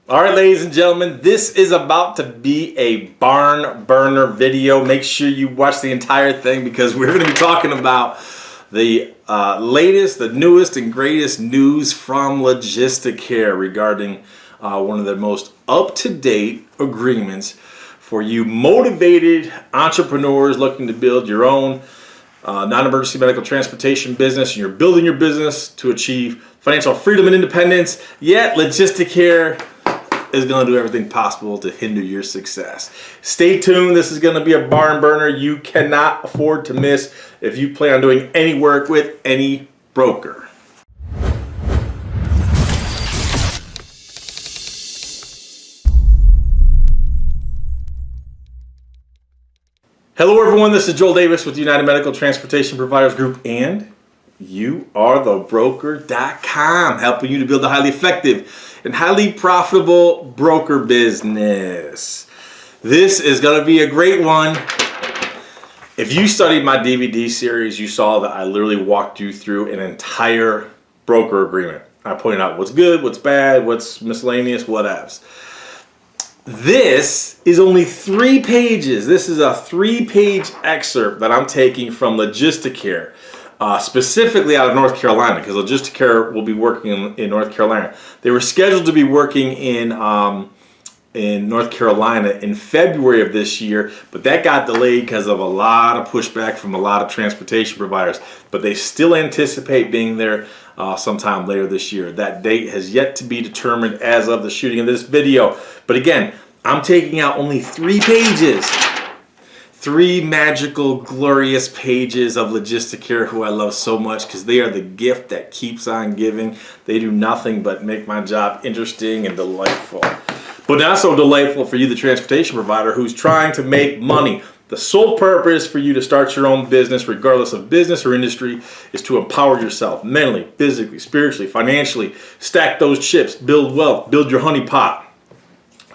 All right, ladies and gentlemen, this is about to be a barn burner video. Make sure you watch the entire thing because we're going to be talking about the latest, the newest and greatest news from Logisticare regarding one of the most up-to-date agreements for you motivated entrepreneurs looking to build your own non-emergency medical transportation business, and you're building your business to achieve financial freedom and independence, yet Logisticare is going to do everything possible to hinder your success. Stay tuned. This is going to be a barn burner you cannot afford to miss if you plan on doing any work with any broker. Hello everyone, this is Joel Davis with United Medical Transportation Providers Group, and you are thebroker.com, helping you to build a highly effective and highly profitable broker business. This is going to be a great one. If you studied my DVD series, you saw that I literally walked you through an entire broker agreement. I pointed out what's good, what's bad, what's miscellaneous, whatevs. This is only 3 pages. This is a 3-page excerpt that I'm taking from Logisticare. Specifically out of North Carolina, because Logisticare will be working in North Carolina. They were scheduled to be working in North Carolina in February of this year, but that got delayed because of a lot of pushback from a lot of transportation providers. But they still anticipate being there sometime later this year. That date has yet to be determined as of the shooting of this video. But again, I'm taking out only 3 pages. 3 magical, glorious pages of Logisticare, who I love so much because they are the gift that keeps on giving. They do nothing but make my job interesting and delightful. But not so delightful for you, the transportation provider, who's trying to make money. The sole purpose for you to start your own business, regardless of business or industry, is to empower yourself mentally, physically, spiritually, financially, stack those chips, build wealth, build your honey pot,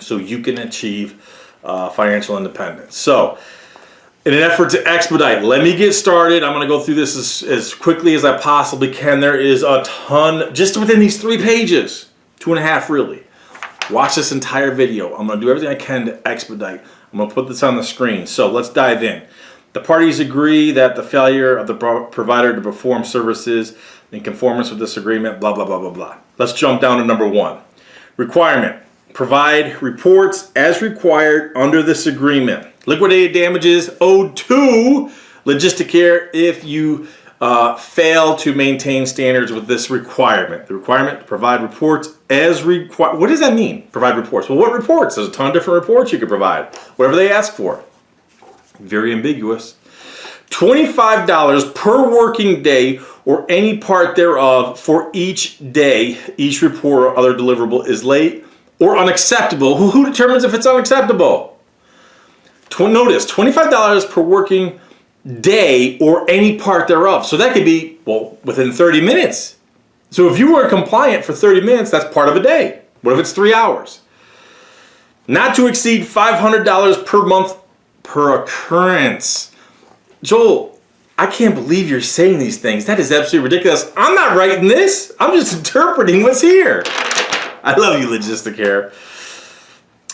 so you can achieve financial independence. So, in an effort to expedite, let me get started. I'm going to go through this as quickly as I possibly can. There is a ton, just within these 3 pages, 2.5 really. Watch this entire video. I'm going to do everything I can to expedite. I'm going to put this on the screen. So let's dive in. The parties agree that the failure of the provider to perform services in conformance with this agreement, blah, blah, blah, blah, blah. Let's jump down to number 1. Requirement. Provide reports as required under this agreement. Liquidated damages owed to Logisticare if you fail to maintain standards with this requirement. The requirement to provide reports as required. What does that mean, provide reports? Well, what reports? There's a ton of different reports you could provide. Whatever they ask for. Very ambiguous. $25 per working day or any part thereof for each day each report or other deliverable is late or unacceptable. Who determines if it's unacceptable? Notice, $25 per working day or any part thereof. So that could be, well, within 30 minutes. So if you weren't compliant for 30 minutes, that's part of a day. What if it's 3 hours? Not to exceed $500 per month per occurrence. Joel, I can't believe you're saying these things. That is absolutely ridiculous. I'm not writing this. I'm just interpreting what's here. I love you, Logisticare.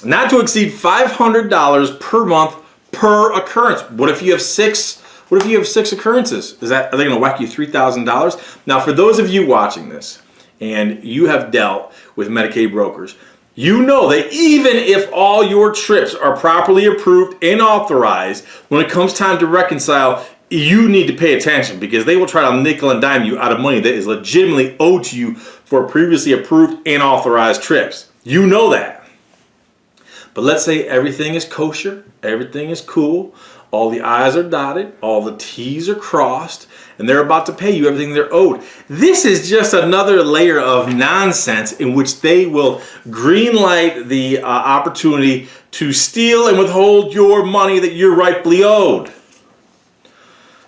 Not to exceed $500 per month per occurrence. What if you have 6? What if you have 6 occurrences? Are they going to whack you $3,000? Now, for those of you watching this, and you have dealt with Medicaid brokers, you know that even if all your trips are properly approved and authorized, when it comes time to reconcile, you need to pay attention because they will try to nickel and dime you out of money that is legitimately owed to you for previously approved and authorized trips. You know that. But let's say everything is kosher, everything is cool, all the I's are dotted, all the T's are crossed, and they're about to pay you everything they're owed. This is just another layer of nonsense in which they will greenlight the opportunity to steal and withhold your money that you're rightfully owed.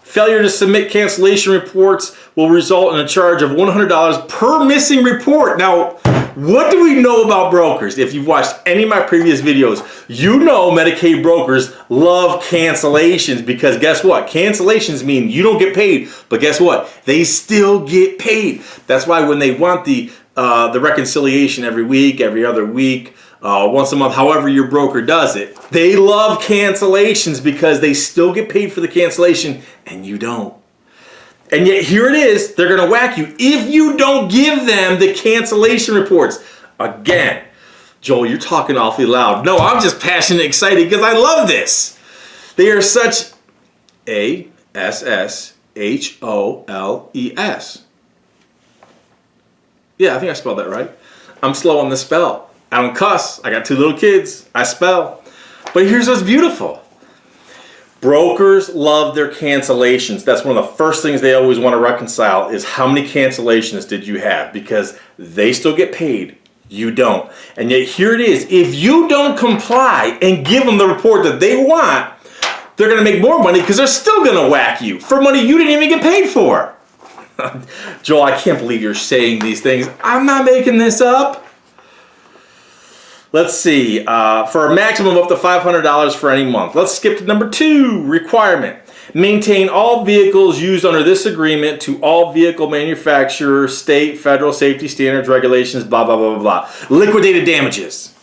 Failure to submit cancellation reports will result in a charge of $100 per missing report. Now, what do we know about brokers? If you've watched any of my previous videos, you know Medicaid brokers love cancellations because guess what? Cancellations mean you don't get paid, but guess what? They still get paid. That's why when they want the the reconciliation every week, every other week, once a month, however your broker does it. They love cancellations because they still get paid for the cancellation and you don't. And yet here it is, they're going to whack you if you don't give them the cancellation reports. Again, Joel, you're talking awfully loud. No, I'm just passionate and excited because I love this. They are such ASSHOLES. Yeah, I think I spelled that right. I'm slow on the spell. I don't cuss. I got 2 little kids. I spell. But here's what's beautiful. Brokers love their cancellations. That's one of the first things they always want to reconcile is how many cancellations did you have? Because they still get paid. You don't. And yet here it is. If you don't comply and give them the report that they want, they're going to make more money because they're still going to whack you for money you didn't even get paid for. Joel, I can't believe you're saying these things. I'm not making this up. Let's see. For a maximum of up to $500 for any month. Let's skip to number 2, requirement. Maintain all vehicles used under this agreement to all vehicle manufacturers, state, federal safety standards, regulations, blah, blah, blah, blah, blah. Liquidated damages.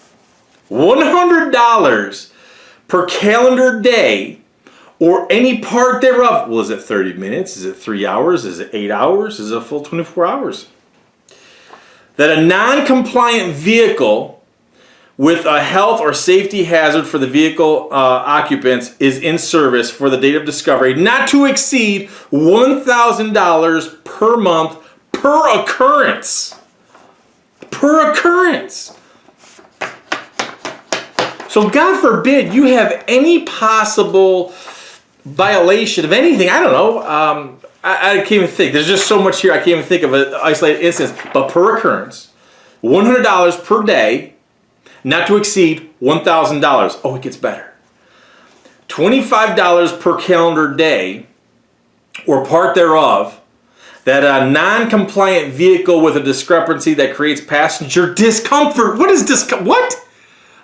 $100 per calendar day or any part thereof. Well, is it 30 minutes? Is it 3 hours? Is it 8 hours? Is it a full 24 hours? That a non-compliant vehicle with a health or safety hazard for the vehicle occupants is in service for the date of discovery, not to exceed $1,000 per month per occurrence. Per occurrence. So God forbid you have any possible violation of anything. I don't know. I can't even think. There's just so much here. I can't even think of an isolated instance. But per occurrence, $100 per day, not to exceed $1,000. Oh, it gets better. $25 per calendar day or part thereof that a non-compliant vehicle with a discrepancy that creates passenger discomfort. What is discomfort? What?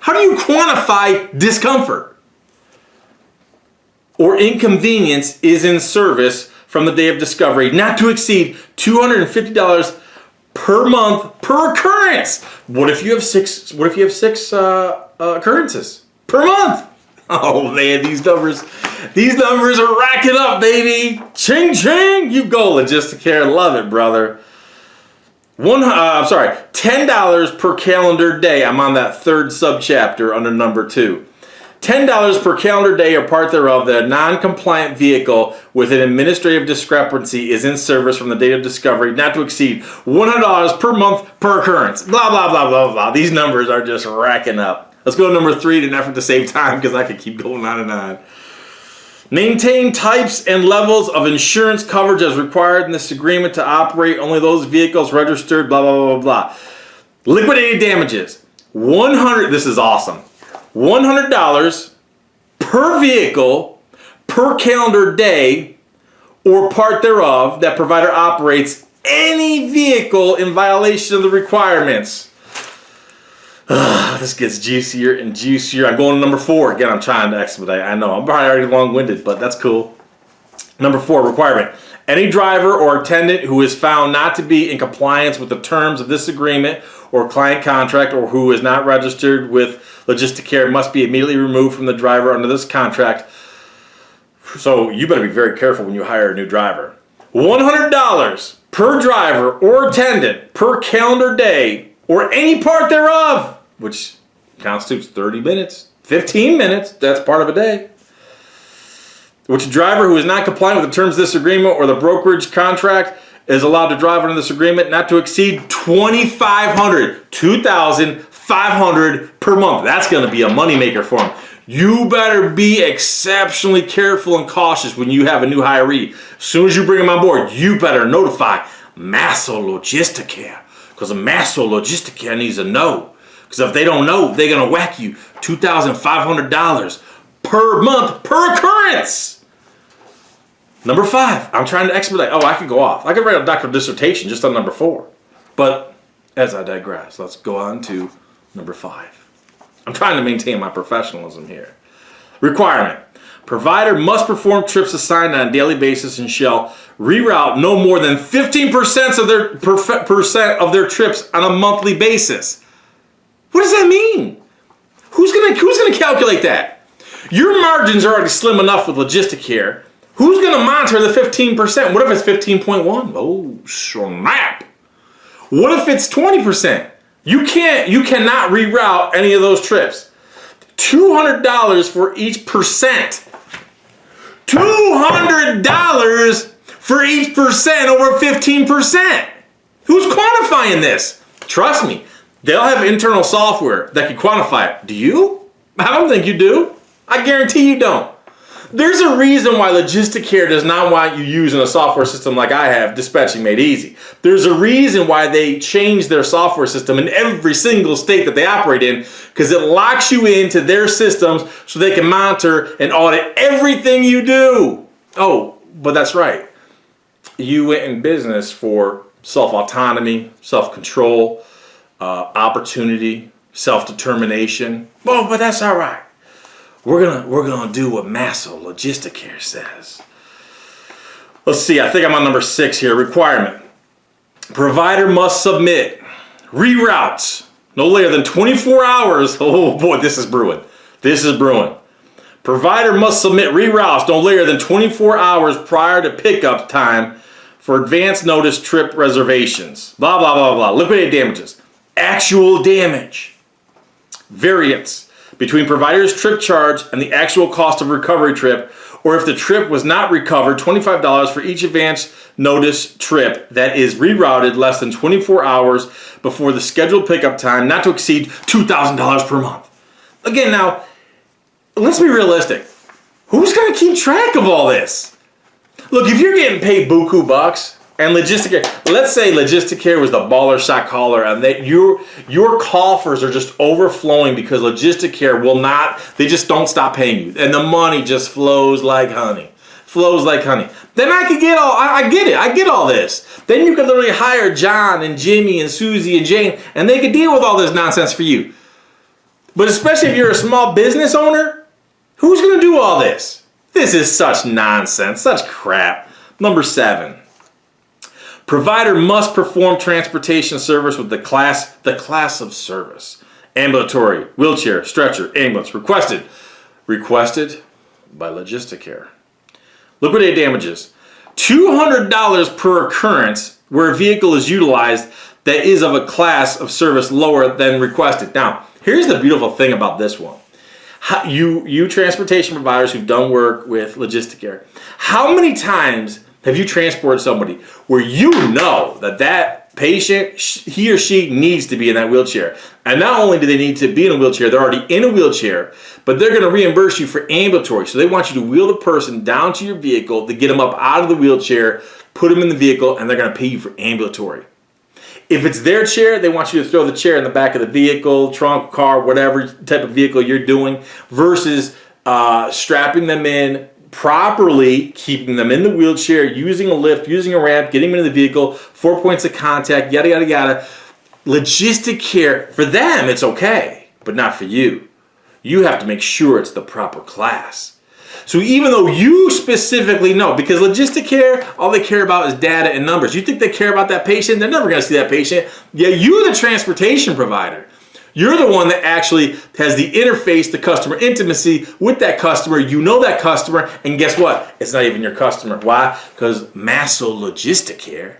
How do you quantify discomfort? Or inconvenience is in service from the day of discovery, not to exceed $250 per month per occurrence. What if you have six occurrences per month? Oh man, these numbers are racking up, baby. Ching ching, you go Logisticare, love it, brother. $10 per calendar day. I'm on that 3rd subchapter under number 2. $10 per calendar day or part thereof that a non-compliant vehicle with an administrative discrepancy is in service from the date of discovery, not to exceed $100 per month per occurrence. Blah, blah, blah, blah, blah. These numbers are just racking up. Let's go to number 3 in an effort to save time because I could keep going on and on. Maintain types and levels of insurance coverage as required in this agreement to operate only those vehicles registered, blah, blah, blah, blah, blah. Liquidated damages. This is awesome. $100 per vehicle per calendar day or part thereof that provider operates any vehicle in violation of the requirements. This gets juicier and juicier. I'm going to number 4. Again, I'm trying to expedite. I know I'm probably already long-winded, but that's cool. Number 4, requirement. Any driver or attendant who is found not to be in compliance with the terms of this agreement or client contract or who is not registered with Logisticare must be immediately removed from the driver under this contract. So you better be very careful when you hire a new driver. $100 per driver or attendant per calendar day or any part thereof, which constitutes 30 minutes, 15 minutes, that's part of a day. Which driver who is not compliant with the terms of this agreement or the brokerage contract is allowed to drive under this agreement not to exceed $2,500 per month. That's going to be a moneymaker for them. You better be exceptionally careful and cautious when you have a new hiree. As soon as you bring them on board, you better notify Masso Logisticare, because Masso Logisticare needs to know. Because if they don't know, they're going to whack you $2,500 per month per occurrence. Number 5, I'm trying to expedite. Oh, I could go off. I could write a doctoral dissertation just on number 4. But as I digress, let's go on to number 5. I'm trying to maintain my professionalism here. Requirement. Provider must perform trips assigned on a daily basis and shall reroute no more than 15% of their trips on a monthly basis. What does that mean? Who's gonna calculate that? Your margins are already slim enough with Logisticare. Who's gonna monitor the 15%? What if it's 15.1? Oh, snap. What if it's 20%? You cannot reroute any of those trips. $200 for each percent. $200 for each percent over 15%. Who's quantifying this? Trust me, they'll have internal software that can quantify it. Do you? I don't think you do. I guarantee you don't. There's a reason why Logisticare does not want you using a software system like I have, Dispatching Made Easy. There's a reason why they changed their software system in every single state that they operate in, because it locks you into their systems so they can monitor and audit everything you do. Oh, but that's right. You went in business for self-autonomy, self-control, opportunity, self-determination. Oh, but that's all right. We're gonna do what Masso Logisticare says. Let's see, I think I'm on number 6 here. Requirement. Provider must submit reroutes no later than 24 hours. Oh boy, this is brewing. This is brewing. Provider must submit reroutes no later than 24 hours prior to pickup time for advance notice trip reservations. Blah, blah, blah, blah. Liquidated damages. Actual damage. Variance between provider's trip charge and the actual cost of recovery trip, or if the trip was not recovered, $25 for each advance notice trip that is rerouted less than 24 hours before the scheduled pickup time, not to exceed $2,000 per month. Again, now, let's be realistic. Who's going to keep track of all this? Look, if you're getting paid buku bucks, and Logisticare, let's say Logisticare was the baller shot caller, and that your coffers are just overflowing because Logisticare will not, they just don't stop paying you. And the money just flows like honey. Flows like honey. Then I could get I get it. I get all this. Then you could literally hire John and Jimmy and Susie and Jane, and they could deal with all this nonsense for you. But especially if you're a small business owner, who's going to do all this? This is such nonsense, such crap. Number 7. Provider must perform transportation service with the class of service. Ambulatory, wheelchair, stretcher, ambulance. Requested by Logisticare. Liquidated damages. $200 per occurrence where a vehicle is utilized that is of a class of service lower than requested. Now, here's the beautiful thing about this one. You transportation providers who've done work with Logisticare, how many times have you transported somebody where you know that patient, he or she needs to be in that wheelchair? And not only do they need to be in a wheelchair, they're already in a wheelchair, but they're going to reimburse you for ambulatory. So they want you to wheel the person down to your vehicle to get them up out of the wheelchair, put them in the vehicle, and they're going to pay you for ambulatory. If it's their chair, they want you to throw the chair in the back of the vehicle, trunk, car, whatever type of vehicle you're doing, versus strapping them in properly, keeping them in the wheelchair, using a lift, using a ramp, getting them into the vehicle, 4 points of contact, yada, yada, yada. Logisticare, for them, it's okay, but not for you. You have to make sure it's the proper class. So even though you specifically know, because Logisticare, all they care about is data and numbers. You think they care about that patient? They're never going to see that patient. Yeah, you're the transportation provider. You're the one that actually has the interface, the customer intimacy with that customer. You know that customer, and guess what? It's not even your customer. Why? Because Masso Logisticare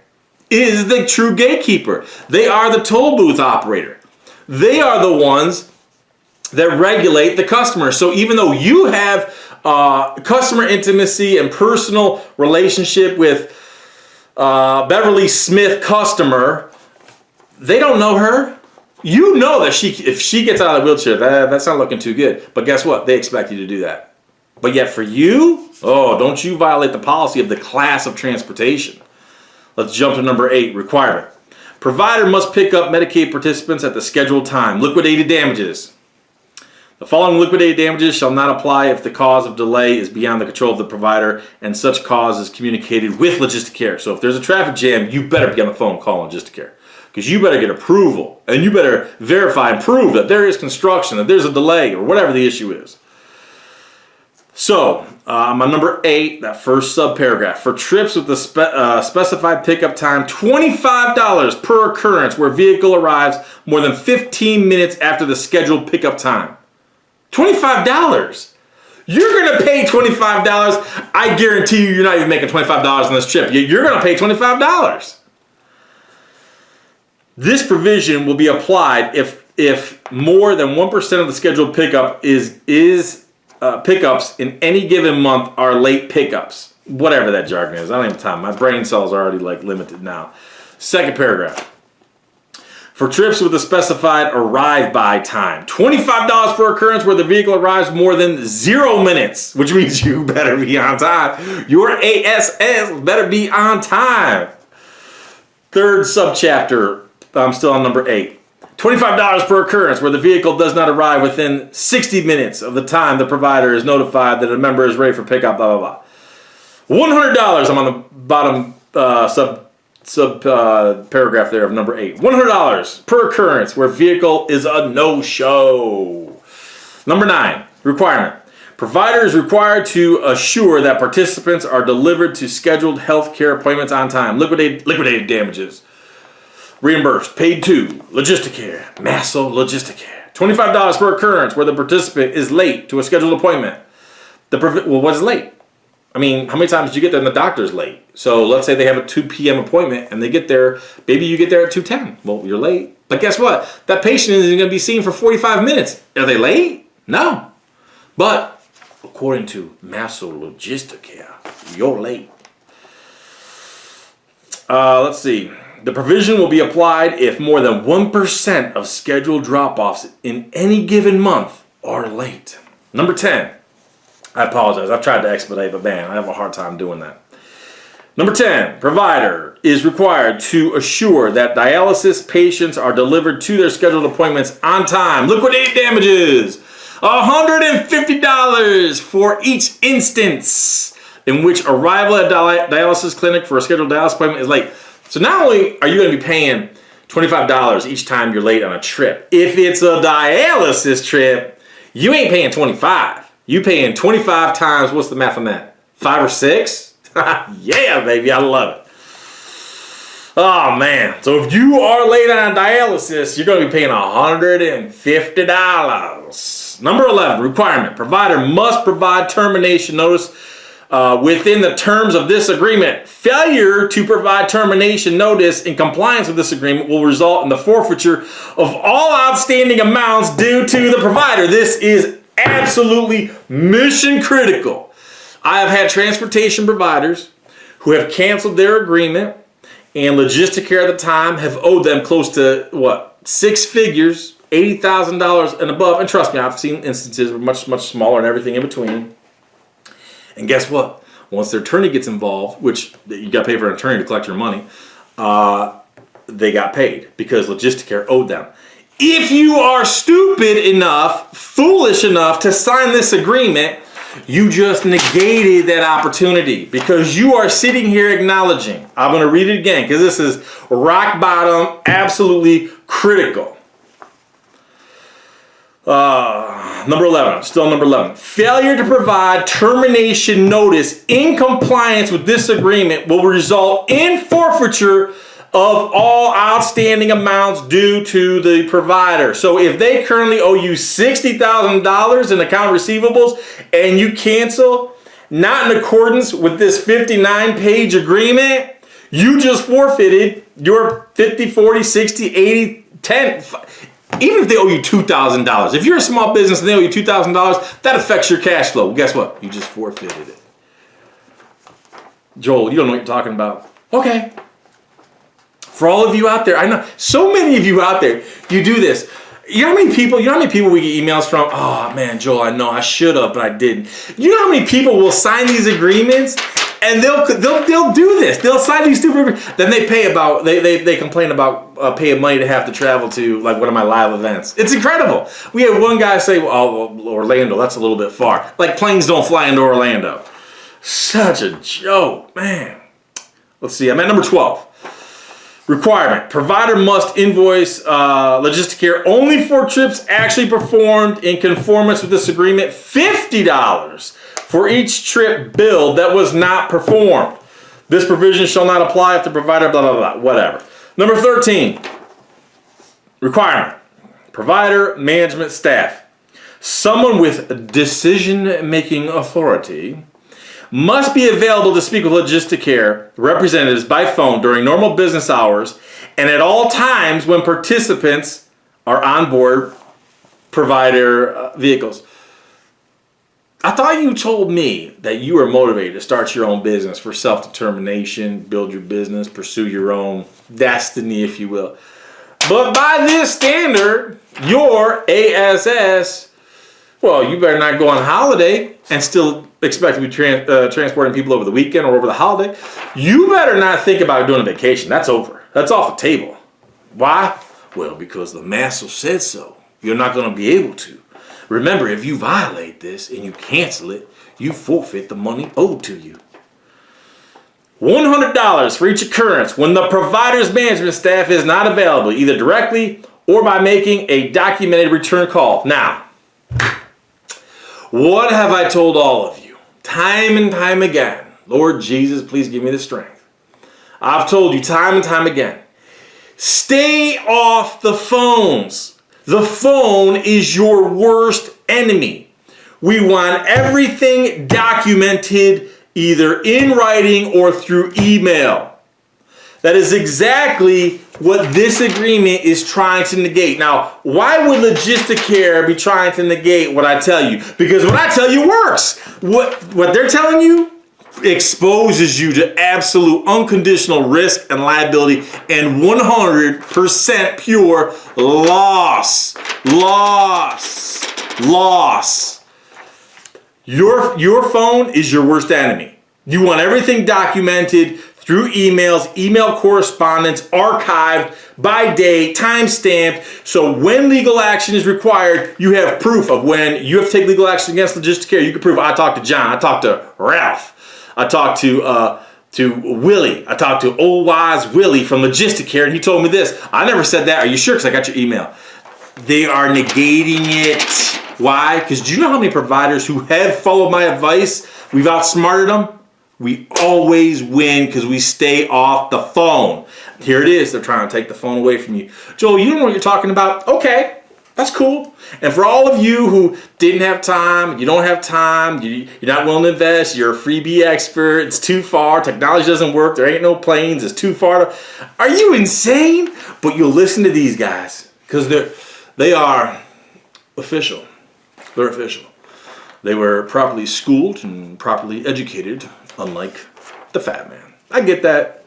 is the true gatekeeper. They are the toll booth operator. They are the ones that regulate the customer. So even though you have customer intimacy and personal relationship with Beverly Smith customer, they don't know her. You know that if she gets out of the wheelchair, that's not looking too good. But guess what? They expect you to do that. But yet for you, oh, don't you violate the policy of the class of transportation. Let's jump to number 8, requirement. Provider must pick up Medicaid participants at the scheduled time. Liquidated damages. The following liquidated damages shall not apply if the cause of delay is beyond the control of the provider and such cause is communicated with Logisticare. So if there's a traffic jam, you better be on the phone calling Logisticare. Because you better get approval, and you better verify and prove that there is construction, that there's a delay, or whatever the issue is. So, my number 8, that first subparagraph. For trips with the specified pickup time, $25 per occurrence where vehicle arrives more than 15 minutes after the scheduled pickup time. $25. You're going to pay $25. I guarantee you, you're not even making $25 on this trip. You're going to pay $25. This provision will be applied if more than 1% of the scheduled pickup pickups in any given month are late pickups. Whatever that jargon is. I don't have time. My brain cells are already limited now. Second paragraph. For trips with a specified arrive by time, $25 per occurrence where the vehicle arrives more than 0 minutes, which means you better be on time. Your ASS better be on time. Third subchapter, I'm still on number 8. $25 per occurrence where the vehicle does not arrive within 60 minutes of the time the provider is notified that a member is ready for pickup, blah, blah, blah. $100, I'm on the bottom paragraph there of number 8. $100 per occurrence where vehicle is a no-show. Number 9, requirement. Provider is required to assure that participants are delivered to scheduled health care appointments on time. Liquidated damages. Reimbursed. Paid to. Logisticare. Masso Logisticare. $25 per occurrence where the participant is late to a scheduled appointment. Well, what's late? I mean, how many times did you get there and the doctor's late? So let's say they have a 2 p.m. appointment and they get there, maybe you get there at 2:10. Well, you're late. But guess what? That patient isn't going to be seen for 45 minutes. Are they late? No. But according to Masso Logisticare, you're late. Let's see. The provision will be applied if more than 1% of scheduled drop-offs in any given month are late. Number 10. I apologize. I've tried to expedite, but man, I have a hard time doing that. Number 10. Provider is required to assure that dialysis patients are delivered to their scheduled appointments on time. Liquidated damages. $150 for each instance in which arrival at dialysis clinic for a scheduled dialysis appointment is late. So not only are you going to be paying $25 each time you're late on a trip, if it's a dialysis trip, you ain't paying $25. You paying 25 times, what's the math on that? 5 or 6? Yeah, baby, I love it. Oh, man. So if you are late on dialysis, you're going to be paying $150. Number 11, requirement. Provider must provide termination notice within the terms of this agreement. Failure to provide termination notice in compliance with this agreement will result in the forfeiture of all outstanding amounts due to the provider. This is absolutely mission critical. I have had transportation providers who have canceled their agreement, and Logisticare at the time have owed them close to, 6 figures, $80,000 and above. And trust me, I've seen instances where much, much smaller and everything in between. And guess what? Once their attorney gets involved, which you got to pay for an attorney to collect your money, they got paid because Logisticare owed them. If you are stupid enough, foolish enough to sign this agreement, you just negated that opportunity because you are sitting here acknowledging. I'm going to read it again because this is rock bottom, absolutely critical. Number 11, still number 11. Failure to provide termination notice in compliance with this agreement will result in forfeiture of all outstanding amounts due to the provider. So if they currently owe you $60,000 in account receivables and you cancel not in accordance with this 59-page agreement, you just forfeited your 50, 40, 60, 80, 10. Even if they owe you $2,000. If you're a small business and they owe you $2,000, that affects your cash flow. Well, guess what? You just forfeited it. Joel, you don't know what you're talking about. Okay. For all of you out there, I know so many of you out there, you do this. You know how many people we get emails from? Oh man, Joel, I know I should have, but I didn't. You know how many people will sign these agreements and they'll do this. They'll sign these stupid agreements. Then they complain about paying money to have to travel to like one of my live events. It's incredible. We had one guy say, well, Orlando, that's a little bit far. Like planes don't fly into Orlando. Such a joke, man. Let's see, I'm at number 12. Requirement. Provider must invoice Logisticare only for trips actually performed in conformance with this agreement. $50 for each trip billed that was not performed. This provision shall not apply if the provider blah, blah, blah, whatever. Number 13. Requirement. Provider management staff. Someone with decision-making authority must be available to speak with Logisticare representatives by phone during normal business hours and at all times when participants are on board provider vehicles. I thought you told me that you were motivated to start your own business for self-determination, build your business, pursue your own destiny, if you will. But by this standard, your ASS, well, you better not go on holiday and still expect to be transporting people over the weekend or over the holiday. You better not think about doing a vacation. That's over. That's off the table. Why? Well, because the master said so. You're not going to be able to. Remember, if you violate this and you cancel it, you forfeit the money owed to you. $100 for each occurrence when the provider's management staff is not available, either directly or by making a documented return call. Now, what have I told all of you? Time and time again. Lord Jesus, please give me the strength. I've told you time and time again. Stay off the phones. The phone is your worst enemy. We want everything documented either in writing or through email. That is exactly what this agreement is trying to negate. Now, why would Logisticare be trying to negate what I tell you? Because what I tell you works. What they're telling you exposes you to absolute unconditional risk and liability and 100% pure loss. Loss. Your phone is your worst enemy. You want everything documented through emails, email correspondence, archived by date, time-stamped, so when legal action is required, you have proof of when you have to take legal action against Logisticare. You can prove, I talked to John, I talked to Ralph, I talked to Willie, I talked to old wise Willie from Logisticare, and he told me this. I never said that. Are you sure? Because I got your email. They are negating it. Why? Because do you know how many providers who have followed my advice, we've outsmarted them? We always win because we stay off the phone. Here it is. They're trying to take the phone away from you. Joel, you don't know what you're talking about? Okay, that's cool. And for all of you who didn't have time, you don't have time, you're not willing to invest, you're a freebie expert, it's too far, technology doesn't work, there ain't no planes, it's too far. Are you insane? But you'll listen to these guys because they are official. They're official. They were properly schooled and properly educated, unlike the fat man. I get that.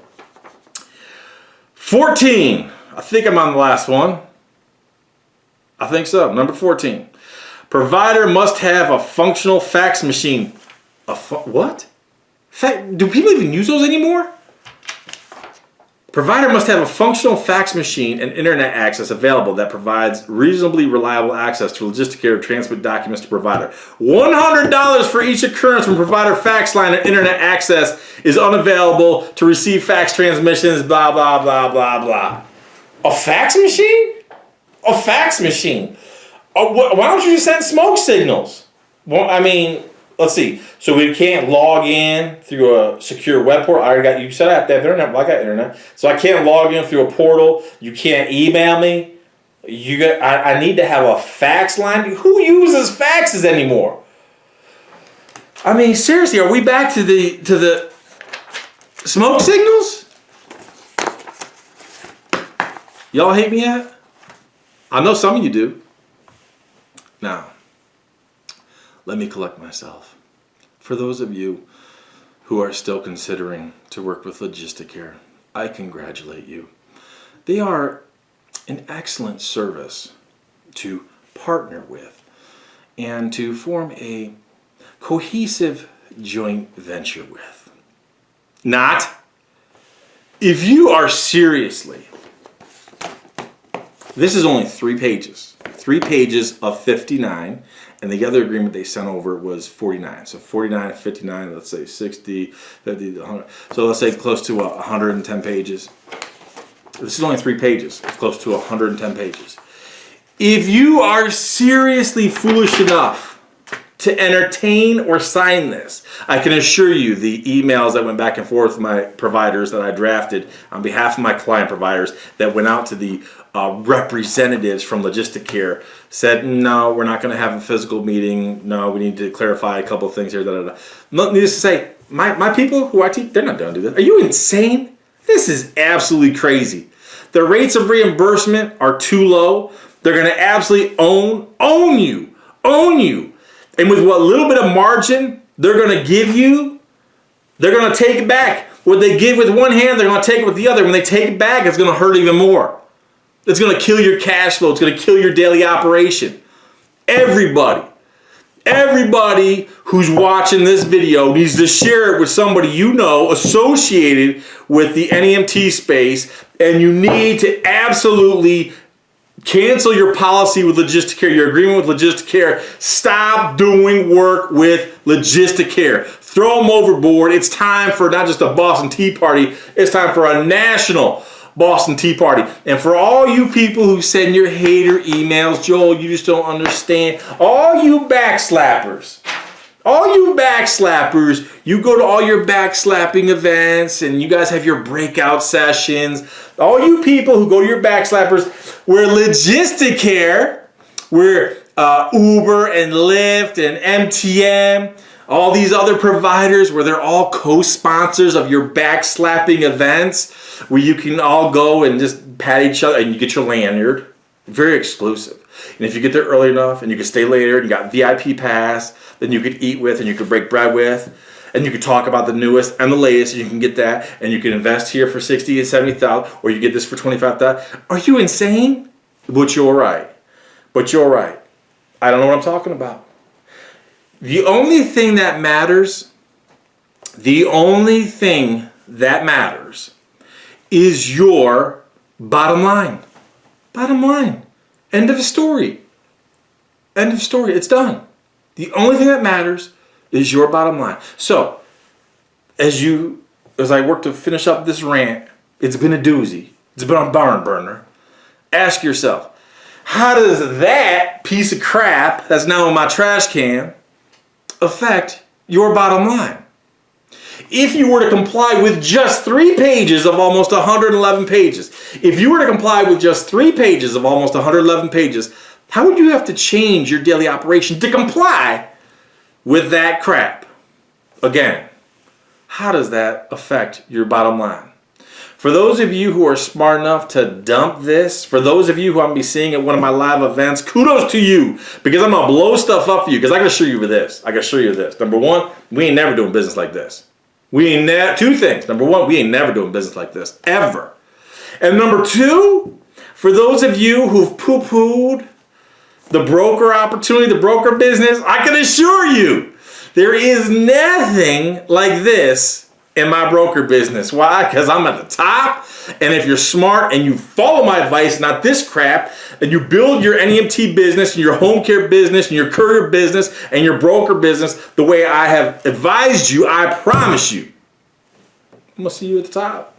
14. I think I'm on the last one. I think so. Number 14. Provider must have a functional fax machine. What? Do people even use those anymore? Provider must have a functional fax machine and internet access available that provides reasonably reliable access to Logisticare to transmit documents to provider. $100 for each occurrence when provider fax line and internet access is unavailable to receive fax transmissions, blah, blah, blah, blah, blah. A fax machine? A fax machine. Why don't you just send smoke signals? Well, I mean, let's see. So we can't log in through a secure web portal. You said I have to have internet. Well, I got internet. So I can't log in through a portal. You can't email me. I need to have a fax line. Who uses faxes anymore? I mean, seriously, are we back to the smoke signals? Y'all hate me yet? I know some of you do. Now, let me collect myself. For those of you who are still considering to work with Logisticare, I congratulate you. They are an excellent service to partner with and to form a cohesive joint venture with. Not if you are seriously. This is only 3 pages. 3 pages of 59. And the other agreement they sent over was 49. So 49 and 59, let's say 60, 50, 100. So let's say close to 110 pages. This is only 3 pages. It's close to 110 pages. If you are seriously foolish enough to entertain or sign this, I can assure you the emails that went back and forth with my providers that I drafted on behalf of my client providers that went out to the representatives from Logisticare said, no, we're not going to have a physical meeting. No, we need to clarify a couple of things here. Needless to say, my people who I teach, they're not going to do this. Are you insane? This is absolutely crazy. The rates of reimbursement are too low. They're going to absolutely own you. And with what little bit of margin they're going to give you, they're going to take it back. What they give with one hand, they're going to take it with the other. When they take it back, it's going to hurt even more. It's going to kill your cash flow. It's going to kill your daily operation. Everybody who's watching this video needs to share it with somebody you know associated with the NEMT space, and you need to absolutely cancel your policy with Logisticare, your agreement with Logisticare. Stop doing work with Logisticare. Throw them overboard. It's time for not just a Boston Tea Party, it's time for a national Boston Tea Party. And for all you people who send your hater emails, Joel, you just don't understand. All you backslappers, you go to all your backslapping events and you guys have your breakout sessions. All you people who go to your backslappers, where Logisticare, where Uber and Lyft and MTM, all these other providers, where they're all co-sponsors of your backslapping events, where you can all go and just pat each other and you get your lanyard. Very exclusive. And if you get there early enough and you can stay later and you got VIP pass, then you could eat with and you could break bread with, and you could talk about the newest and the latest, and you can get that, and you can invest here for $60,000 and $70,000, or you get this for $25,000. Are you insane? But you're right. I don't know what I'm talking about. The only thing that matters is your bottom line. Bottom line. End of story. It's done. The only thing that matters is your bottom line. So, as I work to finish up this rant, it's been a doozy. It's been a barn burner. Ask yourself, how does that piece of crap that's now in my trash can affect your bottom line? If you were to comply with just 3 pages of almost 111 pages, how would you have to change your daily operation to comply with that crap? Again, how does that affect your bottom line? For those of you who are smart enough to dump this, for those of you who I'm going to be seeing at one of my live events, kudos to you, because I'm going to blow stuff up for you, because I can assure you this. Number one, we ain't never doing business like this. Two things. Number one, we ain't never doing business like this, ever. And number two, for those of you who've poo-pooed the broker opportunity, the broker business, I can assure you, there is nothing like this in my broker business. Why? Because I'm at the top, and if you're smart and you follow my advice, not this crap, and you build your NEMT business and your home care business and your courier business and your broker business the way I have advised you, I promise you, I'm going to see you at the top.